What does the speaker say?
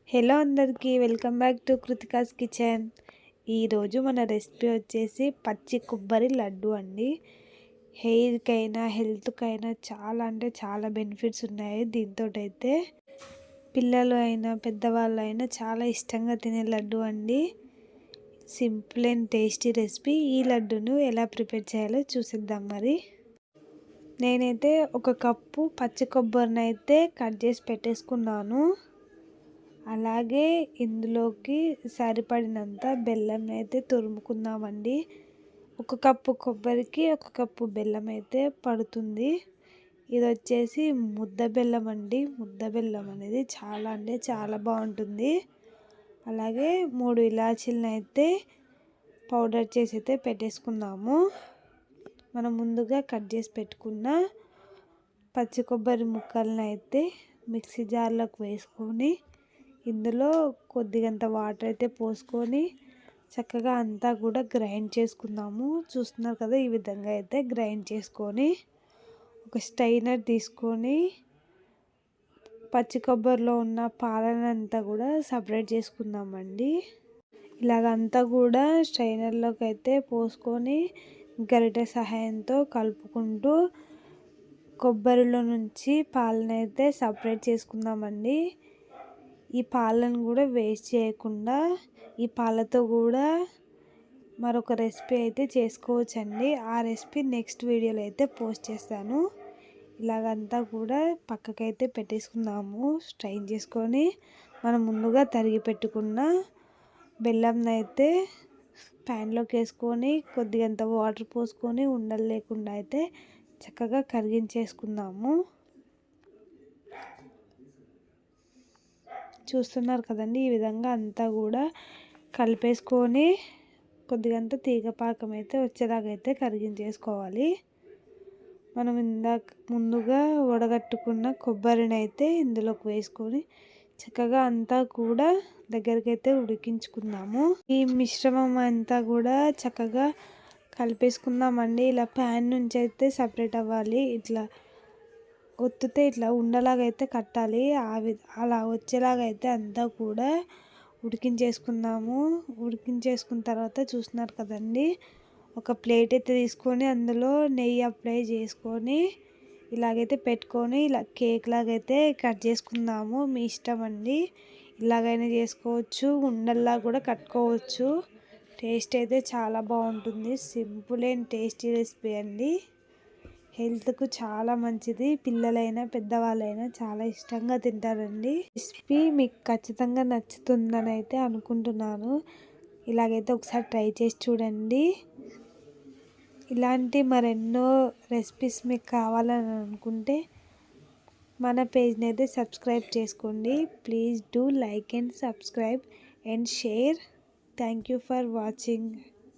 Hello అందరికీ welcome back to Kritika's kitchen. ఈరోజు మన రెసిపీ వచ్చేసి పచ్చి కొబ్బరి లడ్డు అండి. హెయిర్కైనా హెల్త్కైనా చాలా అంటే చాలా బెనిఫిట్స్ ఉన్నాయి. దీంతో అయితే పిల్లలు అయినా పెద్దవాళ్ళు అయినా చాలా ఇష్టంగా తినే లడ్డు అండి. Simple and tasty recipe. ఈ లడ్డును ఎలా ప్రిపేర్ చేయాలో చూసేద్దాం. మరి నేనైతే ఒక కప్పు పచ్చి కొబ్బరిని అయితే కట్ చేసి పెట్టేసుకున్నాను. అలాగే ఇందులోకి సరిపడినంత బెల్లం అయితే తురుముకుందామండి. ఒక కప్పు కొబ్బరికి ఒక కప్పు బెల్లం అయితే పడుతుంది. ఇది వచ్చేసి ముద్ద బెల్లం అండి. ముద్ద బెల్లం అనేది చాలా అంటే చాలా బాగుంటుంది. అలాగే 3 ఇలాచీలను అయితే పౌడర్ చేసి అయితే పెట్టేసుకుందాము. మనం ముందుగా కట్ చేసి పెట్టుకున్న పచ్చి కొబ్బరి ముక్కలను అయితే మిక్సీ జార్లోకి వేసుకొని ఇందులో కొద్దిగంత వాటర్ అయితే పోసుకొని చక్కగా అంతా కూడా గ్రైండ్ చేసుకుందాము. చూస్తున్నారు కదా, ఈ విధంగా అయితే గ్రైండ్ చేసుకొని ఒక స్ట్రైనర్ తీసుకొని పచ్చి కొబ్బరిలో ఉన్న పాలనంతా కూడా సపరేట్ చేసుకుందామండి. ఇలాగంతా కూడా స్ట్రైనర్లోకి అయితే పోసుకొని గరిటె సహాయంతో కలుపుకుంటూ కొబ్బరిలో నుంచి పాలనైతే సపరేట్ చేసుకుందామండి. ఈ పాలను కూడా వేస్ట్ చేయకుండా ఈ పాలతో కూడా మరొక రెసిపీ అయితే చేసుకోవచ్చండి. ఆ రెసిపీ నెక్స్ట్ వీడియోలో అయితే పోస్ట్ చేస్తాను. ఇలాగంతా కూడా పక్కకైతే పెట్టేసుకుందాము. స్ట్రైన్ చేసుకొని మనం ముందుగా తరిగి పెట్టుకున్న బెల్లంని అయితే ప్యాన్లోకి వేసుకొని కొద్దిగంత వాటర్ పోసుకొని ఉండలు లేకుండా అయితే చక్కగా కరిగించేసుకుందాము. చూస్తున్నారు కదండి, ఈ విధంగా అంతా కూడా కలిపేసుకొని కొద్దిగంత తీగపాకం అయితే వచ్చేలాగైతే కరిగించేసుకోవాలి. మనం ముందుగా వడగట్టుకున్న కొబ్బరిని అయితే ఇందులోకి వేసుకొని చక్కగా అంతా కూడా దగ్గరికి అయితే ఉడికించుకుందాము. ఈ మిశ్రమం అంతా కూడా చక్కగా కలిపేసుకుందామండి. ఇలా ప్యాన్ నుంచి అయితే సపరేట్ అవ్వాలి. ఇట్లా ఒత్తితే ఇట్లా ఉండలాగైతే కట్టాలి. అలా వచ్చేలాగైతే అంతా కూడా ఉడికించేసుకుందాము. ఉడికించేసుకున్న తర్వాత చూస్తున్నారు కదండి, ఒక ప్లేట్ అయితే తీసుకొని అందులో నెయ్యి అప్లై చేసుకొని ఇలాగైతే పెట్టుకొని ఇలా కేక్ లాగైతే కట్ చేసుకుందాము. మీ ఇష్టం అండి, ఇలాగైనా చేసుకోవచ్చు, ఉండల్లా కూడా కట్టుకోవచ్చు. టేస్ట్ అయితే చాలా బాగుంటుంది. సింపుల్ అండ్ టేస్టీ రెసిపీ అండి. హెల్త్కు చాలా మంచిది. పిల్లలైనా పెద్దవాళ్ళైనా చాలా ఇష్టంగా తింటారండి. రెసిపీ మీకు ఖచ్చితంగా నచ్చుతుందని అయితే అనుకుంటున్నాను. ఇలాగైతే ఒకసారి ట్రై చేసి చూడండి. ఇలాంటి మరెన్నో రెసిపీస్ మీకు కావాలని అనుకుంటే మన పేజ్ని అయితే సబ్స్క్రైబ్ చేసుకోండి. Please do like and subscribe and share. Thank you for watching.